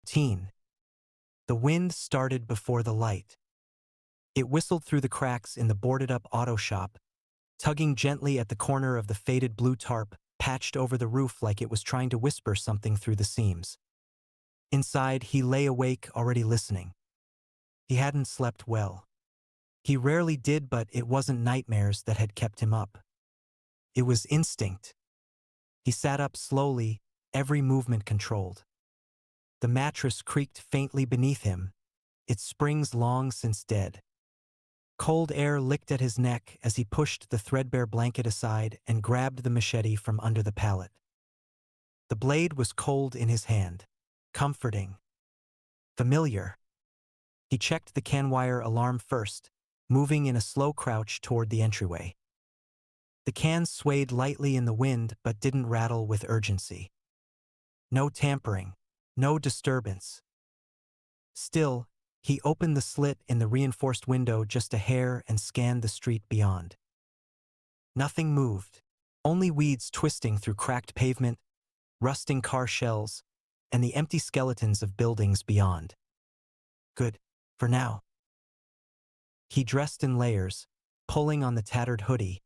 13. The wind started before the light. It whistled through the cracks in the boarded-up auto shop, tugging gently at the corner of the faded blue tarp patched over the roof like it was trying to whisper something through the seams. Inside, he lay awake, already listening. He hadn't slept well. He rarely did, but it wasn't nightmares that had kept him up. It was instinct. He sat up slowly, every movement controlled. The mattress creaked faintly beneath him, its springs long since dead. Cold air licked at his neck as he pushed the threadbare blanket aside and grabbed the machete from under the pallet. The blade was cold in his hand, comforting, familiar. He checked the can-wire alarm first, moving in a slow crouch toward the entryway. The cans swayed lightly in the wind but didn't rattle with urgency. No tampering, no disturbance. Still, he opened the slit in the reinforced window just a hair and scanned the street beyond. Nothing moved, only weeds twisting through cracked pavement, rusting car shells, and the empty skeletons of buildings beyond. Good, for now. He dressed in layers, pulling on the tattered hoodie,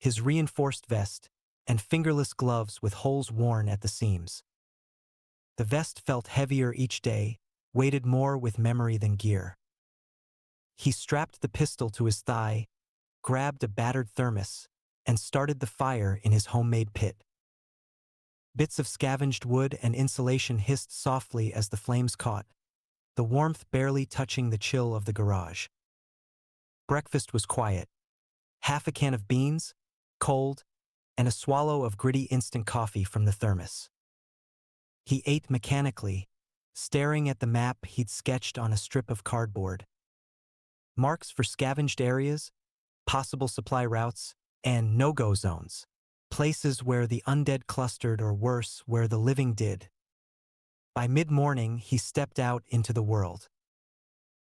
his reinforced vest, and fingerless gloves with holes worn at the seams. The vest felt heavier each day, weighted more with memory than gear. He strapped the pistol to his thigh, grabbed a battered thermos, and started the fire in his homemade pit. Bits of scavenged wood and insulation hissed softly as the flames caught, the warmth barely touching the chill of the garage. Breakfast was quiet. Half a can of beans, cold, and a swallow of gritty instant coffee from the thermos. He ate mechanically, staring at the map he'd sketched on a strip of cardboard. Marks for scavenged areas, possible supply routes, and no-go zones. Places where the undead clustered or worse, where the living did. By mid-morning, he stepped out into the world.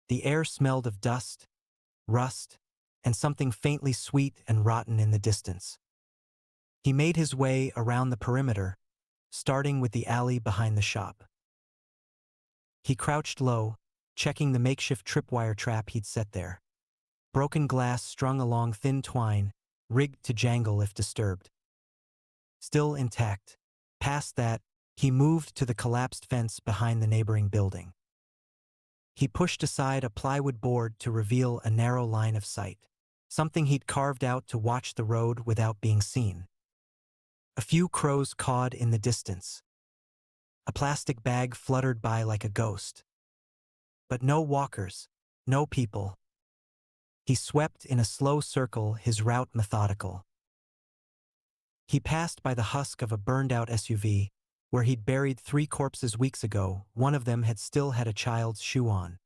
The air smelled of dust, rust, and something faintly sweet and rotten in the distance. He made his way around the perimeter, starting with the alley behind the shop. He crouched low, checking the makeshift tripwire trap he'd set there. Broken glass strung along thin twine, rigged to jangle if disturbed. Still intact. Past that, he moved to the collapsed fence behind the neighboring building. He pushed aside a plywood board to reveal a narrow line of sight, something he'd carved out to watch the road without being seen. A few crows cawed in the distance. A plastic bag fluttered by like a ghost. But no walkers, no people. He swept in a slow circle, his route methodical. He passed by the husk of a burned-out SUV, where he'd buried 3 corpses weeks ago. One of them had still had a child's shoe on.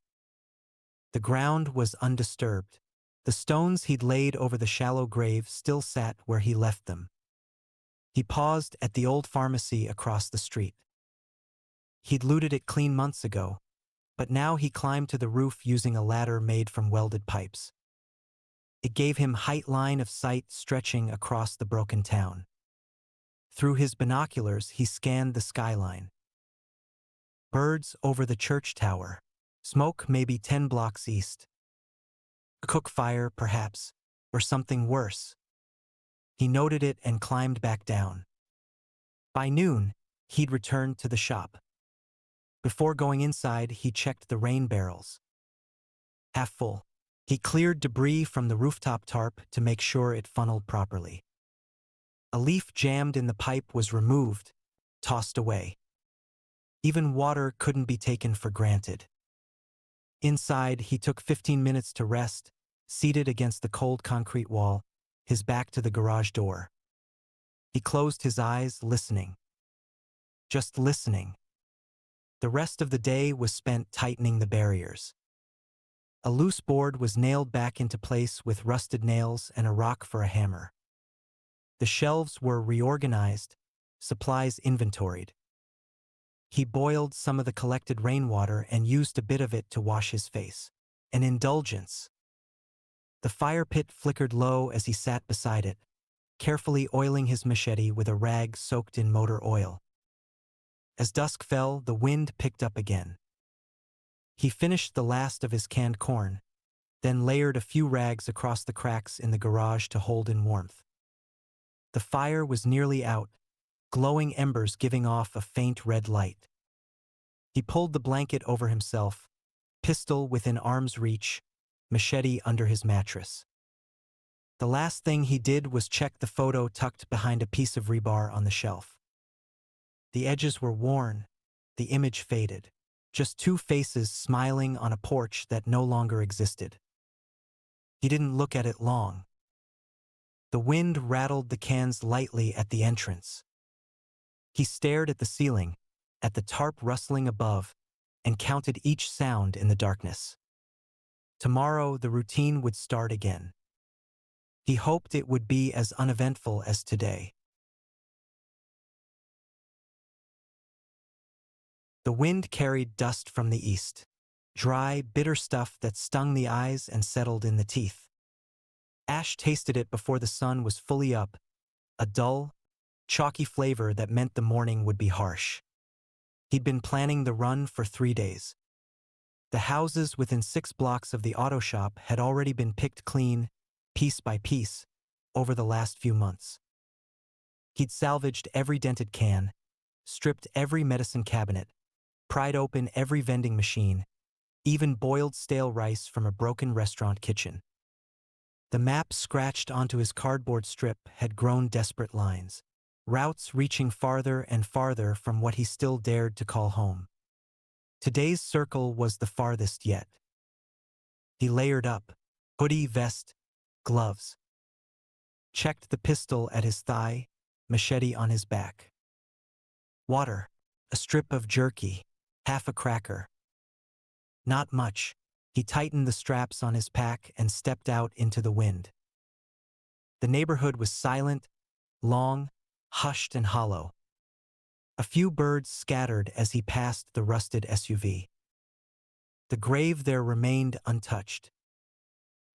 The ground was undisturbed. The stones he'd laid over the shallow grave still sat where he left them. He paused at the old pharmacy across the street. He'd looted it clean months ago, but now he climbed to the roof using a ladder made from welded pipes. It gave him height line of sight stretching across the broken town. Through his binoculars, he scanned the skyline. Birds over the church tower. Smoke maybe 10 blocks east. A cook fire, perhaps, or something worse. He noted it and climbed back down. By noon, he'd returned to the shop. Before going inside, he checked the rain barrels. Half full. He cleared debris from the rooftop tarp to make sure it funneled properly. A leaf jammed in the pipe was removed, tossed away. Even water couldn't be taken for granted. Inside, he took 15 minutes to rest, seated against the cold concrete wall, his back to the garage door. He closed his eyes, listening. Just listening. The rest of the day was spent tightening the barriers. A loose board was nailed back into place with rusted nails and a rock for a hammer. The shelves were reorganized, supplies inventoried. He boiled some of the collected rainwater and used a bit of it to wash his face. An indulgence. The fire pit flickered low as he sat beside it, carefully oiling his machete with a rag soaked in motor oil. As dusk fell, the wind picked up again. He finished the last of his canned corn, then layered a few rags across the cracks in the garage to hold in warmth. The fire was nearly out, glowing embers giving off a faint red light. He pulled the blanket over himself, pistol within arm's reach, machete under his mattress. The last thing he did was check the photo tucked behind a piece of rebar on the shelf. The edges were worn, the image faded, just two faces smiling on a porch that no longer existed. He didn't look at it long. The wind rattled the cans lightly at the entrance. He stared at the ceiling, at the tarp rustling above, and counted each sound in the darkness. Tomorrow the routine would start again. He hoped it would be as uneventful as today. The wind carried dust from the east, dry, bitter stuff that stung the eyes and settled in the teeth. Ash tasted it before the sun was fully up, a dull, chalky flavor that meant the morning would be harsh. He'd been planning the run for 3 days. The houses within 6 blocks of the auto shop had already been picked clean, piece by piece, over the last few months. He'd salvaged every dented can, stripped every medicine cabinet, pried open every vending machine, even boiled stale rice from a broken restaurant kitchen. The map scratched onto his cardboard strip had grown desperate lines, routes reaching farther and farther from what he still dared to call home. Today's circle was the farthest yet. He layered up, hoodie, vest, gloves. Checked the pistol at his thigh, machete on his back. Water, a strip of jerky, half a cracker. Not much. He tightened the straps on his pack and stepped out into the wind. The neighborhood was silent, long, hushed and hollow. A few birds scattered as he passed the rusted SUV. The grave there remained untouched.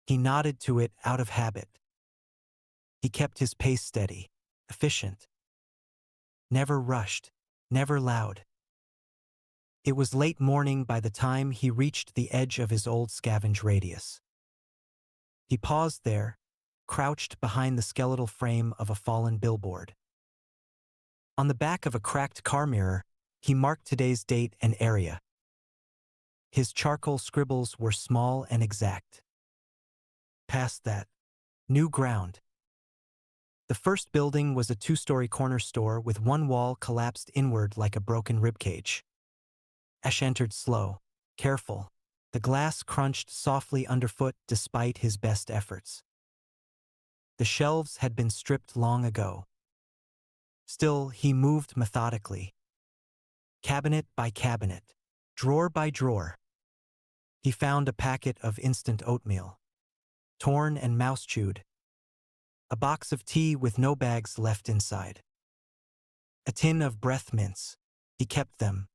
He nodded to it out of habit. He kept his pace steady, efficient. Never rushed, never loud. It was late morning by the time he reached the edge of his old scavenge radius. He paused there, crouched behind the skeletal frame of a fallen billboard. On the back of a cracked car mirror, he marked today's date and area. His charcoal scribbles were small and exact. Past that, new ground. The first building was a 2-story corner store with one wall collapsed inward like a broken ribcage. Ash entered slow, careful. The glass crunched softly underfoot despite his best efforts. The shelves had been stripped long ago. Still, he moved methodically. Cabinet by cabinet, drawer by drawer. He found a packet of instant oatmeal, torn and mouse-chewed. A box of tea with no bags left inside. A tin of breath mints. He kept them.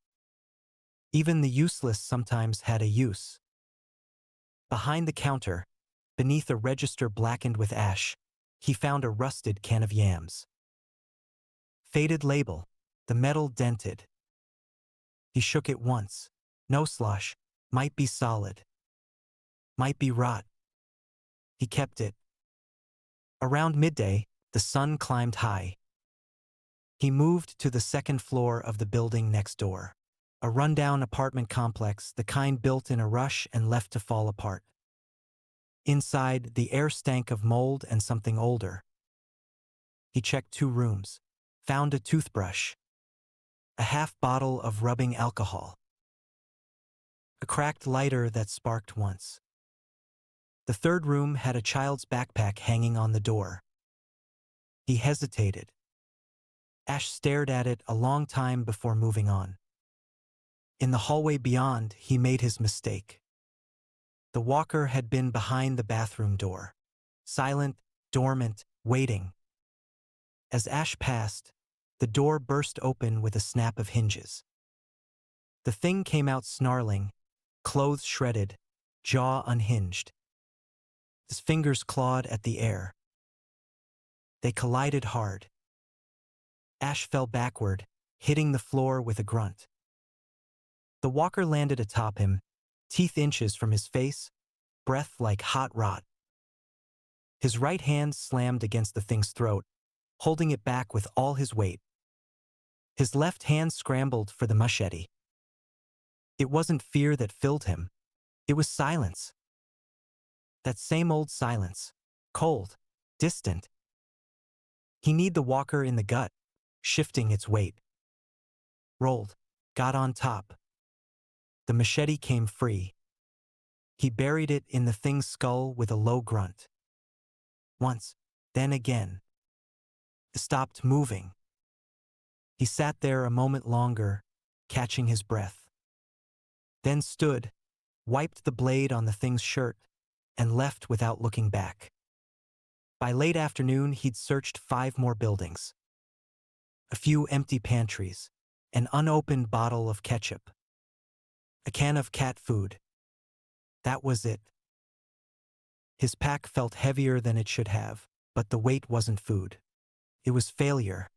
Even the useless sometimes had a use. Behind the counter, beneath a register blackened with ash, he found a rusted can of yams. Faded label, the metal dented. He shook it once. No slosh, might be solid. Might be rot. He kept it. Around midday, the sun climbed high. He moved to the second floor of the building next door. A rundown apartment complex, the kind built in a rush and left to fall apart. Inside, the air stank of mold and something older. He checked 2 rooms, found a toothbrush, a half bottle of rubbing alcohol, a cracked lighter that sparked once. The third room had a child's backpack hanging on the door. He hesitated. Ash stared at it a long time before moving on. In the hallway beyond, he made his mistake. The walker had been behind the bathroom door, silent, dormant, waiting. As Ash passed, the door burst open with a snap of hinges. The thing came out snarling, clothes shredded, jaw unhinged. His fingers clawed at the air. They collided hard. Ash fell backward, hitting the floor with a grunt. The walker landed atop him, teeth inches from his face, breath like hot rot. His right hand slammed against the thing's throat, holding it back with all his weight. His left hand scrambled for the machete. It wasn't fear that filled him. It was silence. That same old silence. Cold. Distant. He kneed the walker in the gut, shifting its weight. Rolled. Got on top. The machete came free. He buried it in the thing's skull with a low grunt. Once, then again. It stopped moving. He sat there a moment longer, catching his breath. Then stood, wiped the blade on the thing's shirt, and left without looking back. By late afternoon, he'd searched 5 more buildings. A few empty pantries, an unopened bottle of ketchup, a can of cat food. That was it. His pack felt heavier than it should have, but the weight wasn't food. It was failure.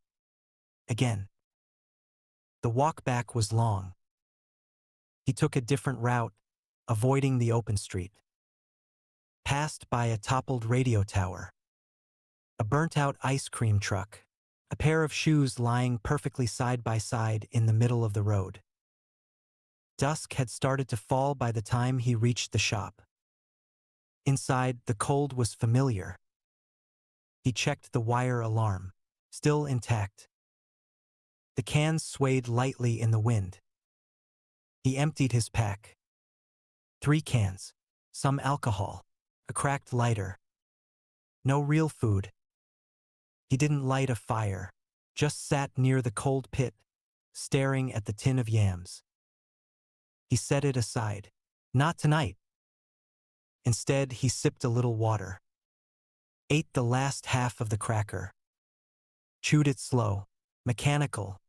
Again. The walk back was long. He took a different route, avoiding the open street. Passed by a toppled radio tower, a burnt-out ice cream truck, a pair of shoes lying perfectly side by side in the middle of the road. Dusk had started to fall by the time he reached the shop. Inside, the cold was familiar. He checked the wire alarm, still intact. The cans swayed lightly in the wind. He emptied his pack. 3 cans, some alcohol, a cracked lighter. No real food. He didn't light a fire, just sat near the cold pit, staring at the tin of yams. He set it aside. Not tonight. Instead, he sipped a little water. Ate the last half of the cracker. Chewed it slow, mechanical.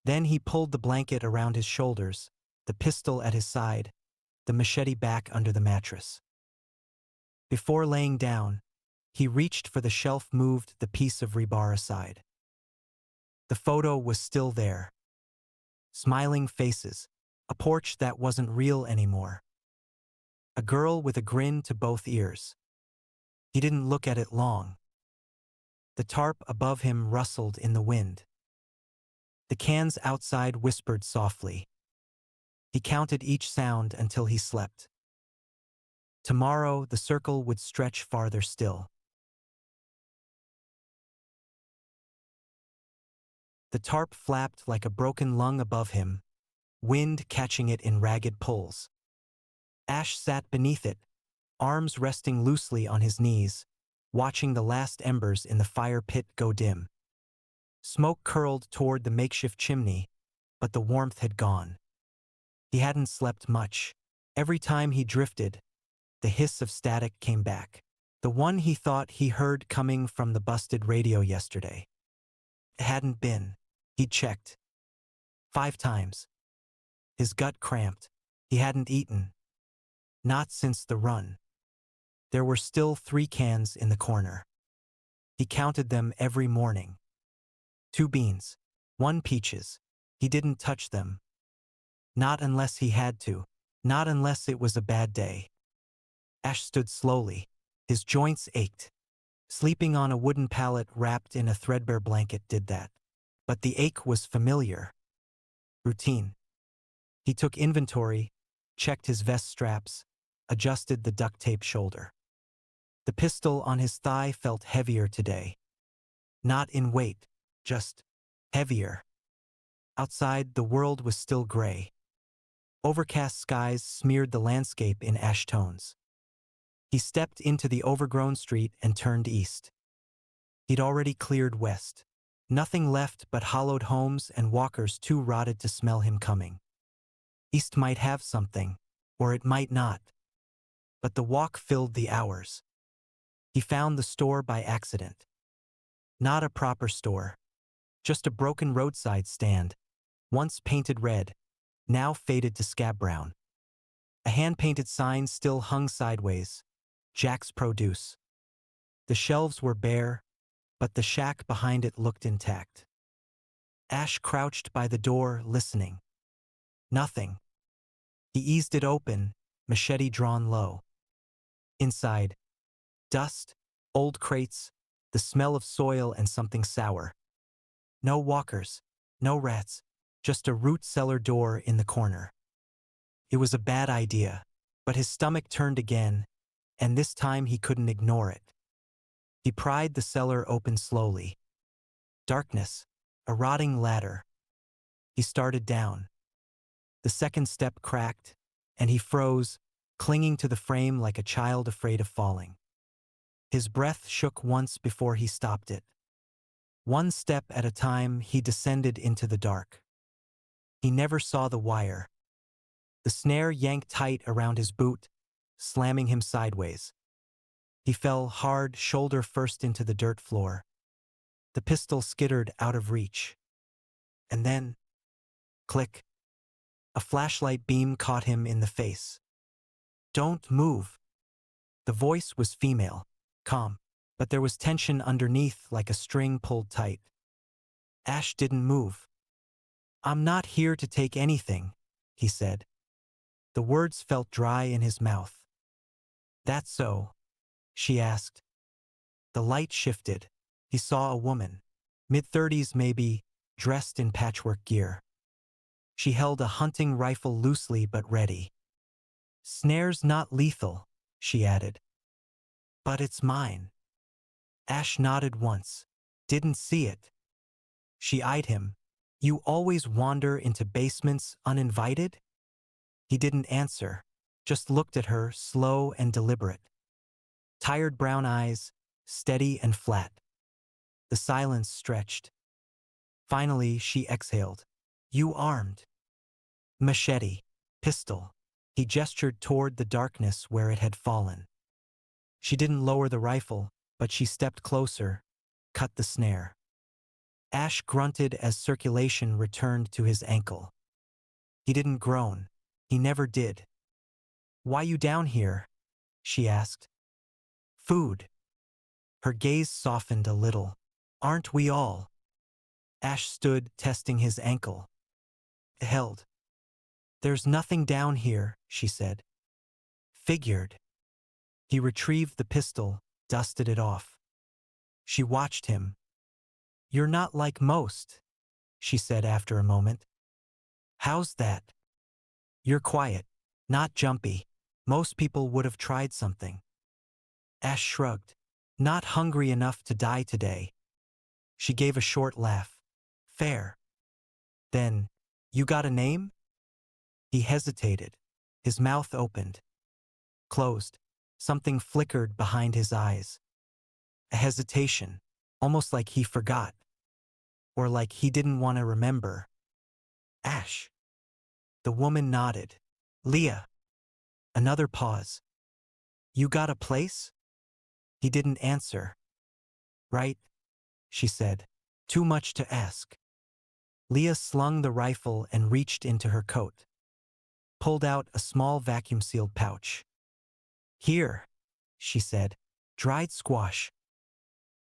Then he pulled the blanket around his shoulders, the pistol at his side, the machete back under the mattress. Before laying down, he reached for the shelf, moved the piece of rebar aside. The photo was still there. Smiling faces, a porch that wasn't real anymore. A girl with a grin to both ears. He didn't look at it long. The tarp above him rustled in the wind. The cans outside whispered softly. He counted each sound until he slept. Tomorrow, the circle would stretch farther still. The tarp flapped like a broken lung above him, wind catching it in ragged pulls. Ash sat beneath it, arms resting loosely on his knees, watching the last embers in the fire pit go dim. Smoke curled toward the makeshift chimney, but the warmth had gone. He hadn't slept much. Every time he drifted, the hiss of static came back. The one he thought he heard coming from the busted radio yesterday. It hadn't been. He'd checked 5 times. His gut cramped. He hadn't eaten. Not since the run. There were still 3 cans in the corner. He counted them every morning. 2 beans, 1 peaches. He didn't touch them. Not unless he had to. Not unless it was a bad day. Ash stood slowly. His joints ached. Sleeping on a wooden pallet wrapped in a threadbare blanket did that. But the ache was familiar. Routine. He took inventory, checked his vest straps, adjusted the duct-tape shoulder. The pistol on his thigh felt heavier today. Not in weight, just heavier. Outside, the world was still gray. Overcast skies smeared the landscape in ash tones. He stepped into the overgrown street and turned east. He'd already cleared west. Nothing left but hollowed homes and walkers too rotted to smell him coming. East might have something, or it might not. But the walk filled the hours. He found the store by accident. Not a proper store. Just a broken roadside stand, once painted red, now faded to scab brown. A hand-painted sign still hung sideways. Jack's Produce. The shelves were bare, but the shack behind it looked intact. Ash crouched by the door, listening. Nothing. He eased it open, machete drawn low. Inside, dust, old crates, the smell of soil and something sour. No walkers, no rats, just a root cellar door in the corner. It was a bad idea, but his stomach turned again, and this time he couldn't ignore it. He pried the cellar open slowly. Darkness, a rotting ladder. He started down. The second step cracked, and he froze, clinging to the frame like a child afraid of falling. His breath shook once before he stopped it. One step at a time, he descended into the dark. He never saw the wire. The snare yanked tight around his boot, slamming him sideways. He fell hard, shoulder first into the dirt floor. The pistol skittered out of reach. And then, click. A flashlight beam caught him in the face. "Don't move." The voice was female, calm, but there was tension underneath like a string pulled tight. Ash didn't move. "I'm not here to take anything," he said. The words felt dry in his mouth. "That's so?" she asked. The light shifted. He saw a woman, mid-30s maybe, dressed in patchwork gear. She held a hunting rifle loosely but ready. "Snare's not lethal," she added. "But it's mine." Ash nodded once. "Didn't see it." She eyed him. "You always wander into basements uninvited?" He didn't answer, just looked at her, slow and deliberate. Tired brown eyes, steady and flat. The silence stretched. Finally, she exhaled. "You armed?" "Machete. Pistol." He gestured toward the darkness where it had fallen. She didn't lower the rifle, but she stepped closer, cut the snare. Ash grunted as circulation returned to his ankle. He didn't groan. He never did. "Why you down here?" she asked. "Food." Her gaze softened a little. "Aren't we all?" Ash stood, testing his ankle. It held. "There's nothing down here," she said. "Figured." He retrieved the pistol, dusted it off. She watched him. "You're not like most," she said after a moment. "How's that?" "You're quiet, not jumpy. Most people would have tried something." Ash shrugged. "Not hungry enough to die today." She gave a short laugh. "Fair." Then, "You got a name?" He hesitated. His mouth opened. Closed. Something flickered behind his eyes. A hesitation, almost like he forgot. Or like he didn't want to remember. "Ash." The woman nodded. "Leah." Another pause. "You got a place?" He didn't answer. "Right," she said. "Too much to ask." Leah slung the rifle and reached into her coat. Pulled out a small vacuum-sealed pouch. "Here," she said. "Dried squash.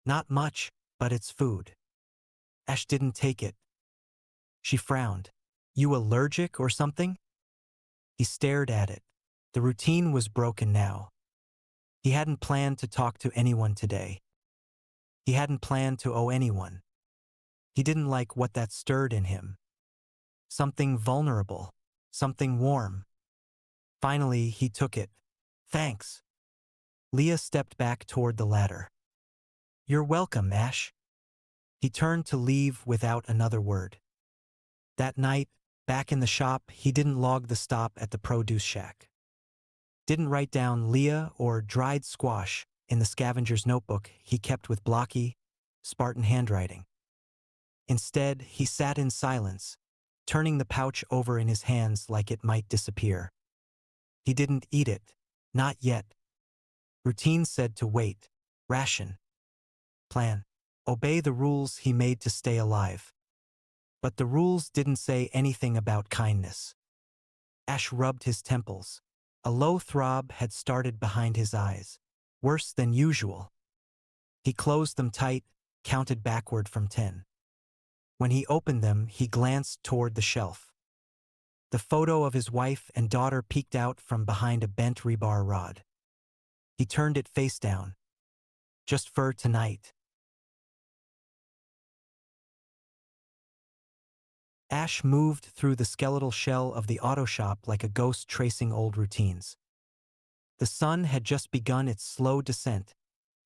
Not much, but it's food." Ash didn't take it. She frowned. "You allergic or something?" He stared at it. The routine was broken now. He hadn't planned to talk to anyone today. He hadn't planned to owe anyone. He didn't like what that stirred in him. Something vulnerable. Something warm. Finally, he took it. "Thanks." Leah stepped back toward the ladder. "You're welcome, Ash." He turned to leave without another word. That night, back in the shop, he didn't log the stop at the produce shack. Didn't write down Leah or dried squash in the scavenger's notebook he kept with blocky, Spartan handwriting. Instead, he sat in silence, turning the pouch over in his hands like it might disappear. He didn't eat it. Not yet. Routine said to wait. Ration. Plan. Obey the rules he made to stay alive. But the rules didn't say anything about kindness. Ash rubbed his temples. A low throb had started behind his eyes. Worse than usual. He closed them tight, counted backward from 10. When he opened them, he glanced toward the shelf. The photo of his wife and daughter peeked out from behind a bent rebar rod. He turned it face down. Just for tonight. Ash moved through the skeletal shell of the auto shop like a ghost tracing old routines. The sun had just begun its slow descent,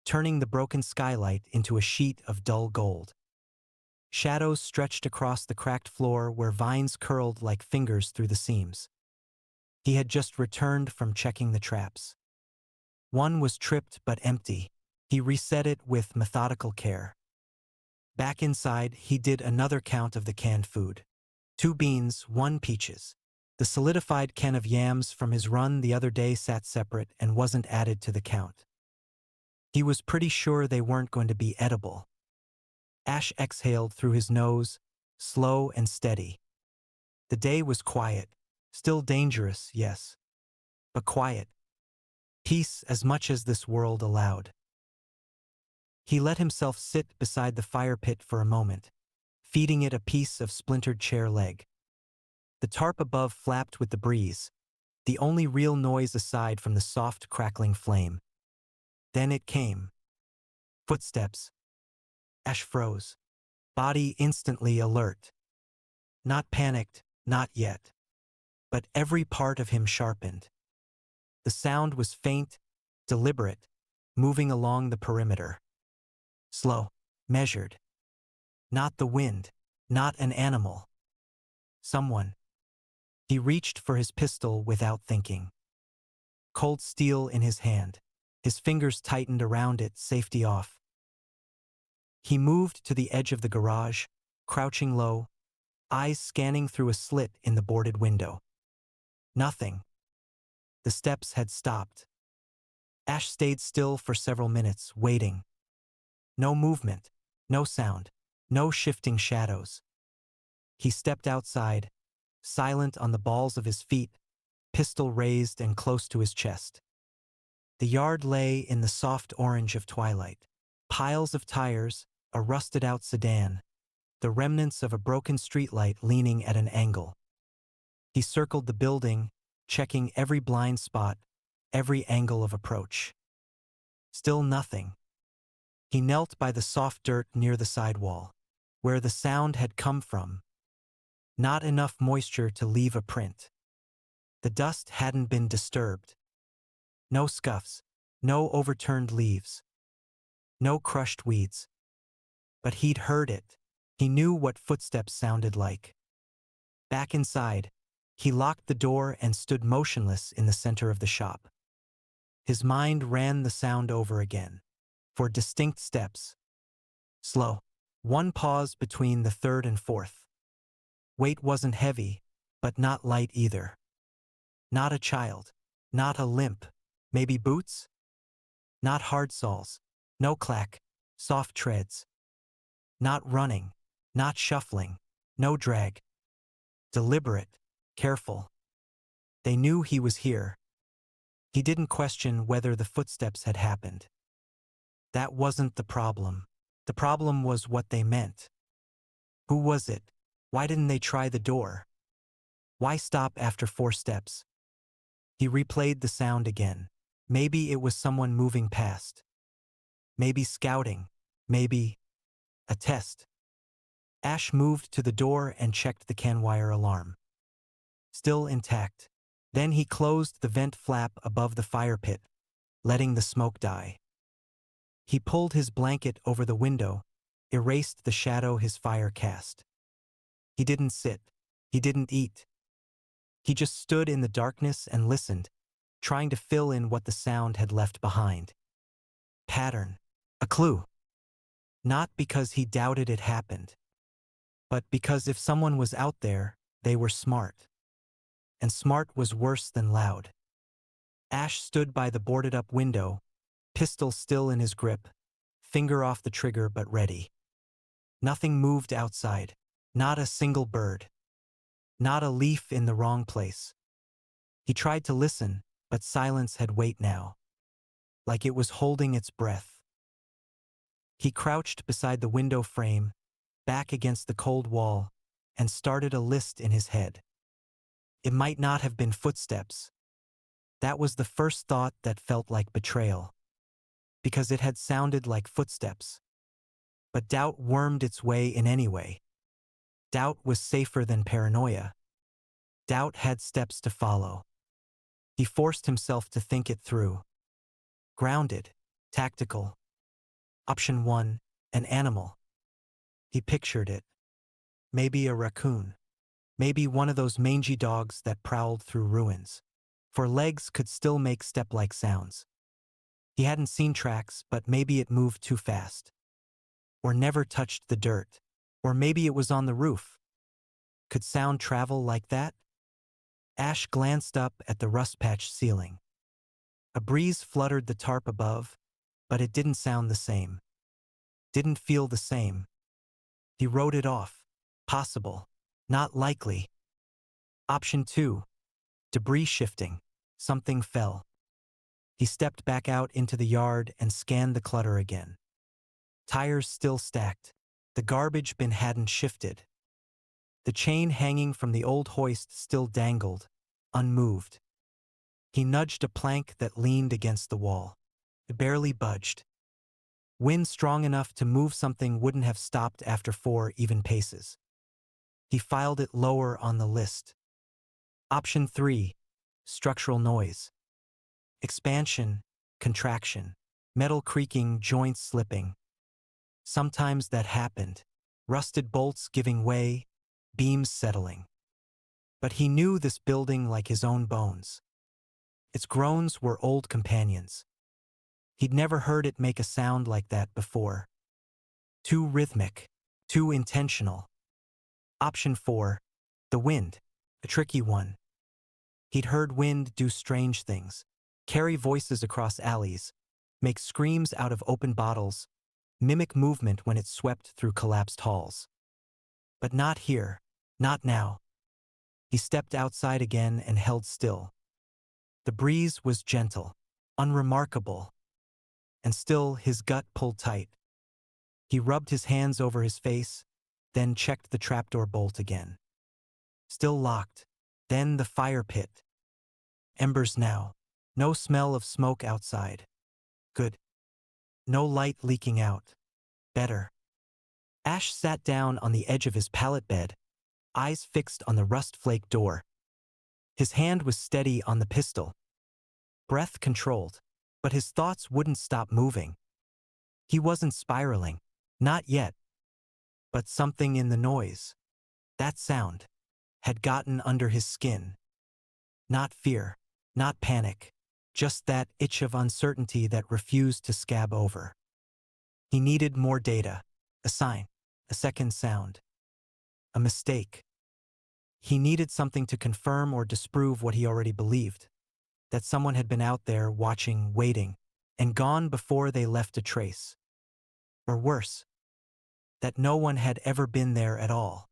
turning the broken skylight into a sheet of dull gold. Shadows stretched across the cracked floor where vines curled like fingers through the seams. He had just returned from checking the traps. One was tripped but empty. He reset it with methodical care. Back inside, he did another count of the canned food. 2 beans, 1 peaches. The solidified can of yams from his run the other day sat separate and wasn't added to the count. He was pretty sure they weren't going to be edible. Ash exhaled through his nose, slow and steady. The day was quiet. Still dangerous, yes. But quiet. Peace as much as this world allowed. He let himself sit beside the fire pit for a moment, feeding it a piece of splintered chair leg. The tarp above flapped with the breeze, the only real noise aside from the soft crackling flame. Then it came. Footsteps. Ash froze, body instantly alert. Not panicked, not yet. But every part of him sharpened. The sound was faint, deliberate, moving along the perimeter. Slow, measured. Not the wind, not an animal. Someone. He reached for his pistol without thinking. Cold steel in his hand, his fingers tightened around it, safety off. He moved to the edge of the garage, crouching low, eyes scanning through a slit in the boarded window. Nothing. The steps had stopped. Ash stayed still for several minutes, waiting. No movement, no sound, no shifting shadows. He stepped outside, silent on the balls of his feet, pistol raised and close to his chest. The yard lay in the soft orange of twilight. Piles of tires, a rusted-out sedan, the remnants of a broken streetlight leaning at an angle. He circled the building, checking every blind spot, every angle of approach. Still nothing. He knelt by the soft dirt near the sidewall, where the sound had come from. Not enough moisture to leave a print. The dust hadn't been disturbed. No scuffs, no overturned leaves, no crushed weeds. But he'd heard it. He knew what footsteps sounded like. Back inside, he locked the door and stood motionless in the center of the shop. His mind ran the sound over again, for distinct steps. Slow. One pause between the third and fourth. Weight wasn't heavy, but not light either. Not a child. Not a limp. Maybe boots? Not hard soles. No clack. Soft treads. Not running. Not shuffling. No drag. Deliberate. Careful. They knew he was here. He didn't question whether the footsteps had happened. That wasn't the problem. The problem was what they meant. Who was it? Why didn't they try the door? Why stop after 4 steps? He replayed the sound again. Maybe it was someone moving past. Maybe scouting. Maybe a test. Ash moved to the door and checked the can wire alarm. Still intact. Then he closed the vent flap above the fire pit, letting the smoke die. He pulled his blanket over the window, erased the shadow his fire cast. He didn't sit. He didn't eat. He just stood in the darkness and listened, trying to fill in what the sound had left behind. Pattern. A clue. Not because he doubted it happened, but because if someone was out there, they were smart. And smart was worse than loud. Ash stood by the boarded-up window, pistol still in his grip, finger off the trigger but ready. Nothing moved outside. Not a single bird. Not a leaf in the wrong place. He tried to listen, but silence had weight now, like it was holding its breath. He crouched beside the window frame, back against the cold wall and started a list in his head. It might not have been footsteps. That was the first thought that felt like betrayal, because it had sounded like footsteps. But doubt wormed its way in anyway. Doubt was safer than paranoia. Doubt had steps to follow. He forced himself to think it through. Grounded, tactical. Option 1, an animal. He pictured it. Maybe a raccoon. Maybe one of those mangy dogs that prowled through ruins. For legs could still make step-like sounds. He hadn't seen tracks, but maybe it moved too fast. Or never touched the dirt. Or maybe it was on the roof. Could sound travel like that? Ash glanced up at the rust-patched ceiling. A breeze fluttered the tarp above, but it didn't sound the same. Didn't feel the same. He wrote it off. Possible. Not likely. Option 2. Debris shifting. Something fell. He stepped back out into the yard and scanned the clutter again. Tires still stacked. The garbage bin hadn't shifted. The chain hanging from the old hoist still dangled, unmoved. He nudged a plank that leaned against the wall. It barely budged. Wind strong enough to move something wouldn't have stopped after 4 even paces. He filed it lower on the list. Option 3. Structural noise. Expansion, contraction, metal creaking, joints slipping. Sometimes that happened. Rusted bolts giving way, beams settling. But he knew this building like his own bones. Its groans were old companions. He'd never heard it make a sound like that before. Too rhythmic, too intentional. Option 4. The wind. A tricky one. He'd heard wind do strange things. Carry voices across alleys, make screams out of open bottles, mimic movement when it swept through collapsed halls. But not here, not now. He stepped outside again and held still. The breeze was gentle, unremarkable, and still his gut pulled tight. He rubbed his hands over his face, then checked the trapdoor bolt again. Still locked. Then the fire pit. Embers now. No smell of smoke outside. Good. No light leaking out. Better. Ash sat down on the edge of his pallet bed, eyes fixed on the rust-flaked door. His hand was steady on the pistol. Breath controlled, but his thoughts wouldn't stop moving. He wasn't spiraling. Not yet. But something in the noise, that sound, had gotten under his skin. Not fear, not panic, just that itch of uncertainty that refused to scab over. He needed more data, a sign, a second sound, a mistake. He needed something to confirm or disprove what he already believed, that someone had been out there watching, waiting, and gone before they left a trace. Or worse, that no one had ever been there at all.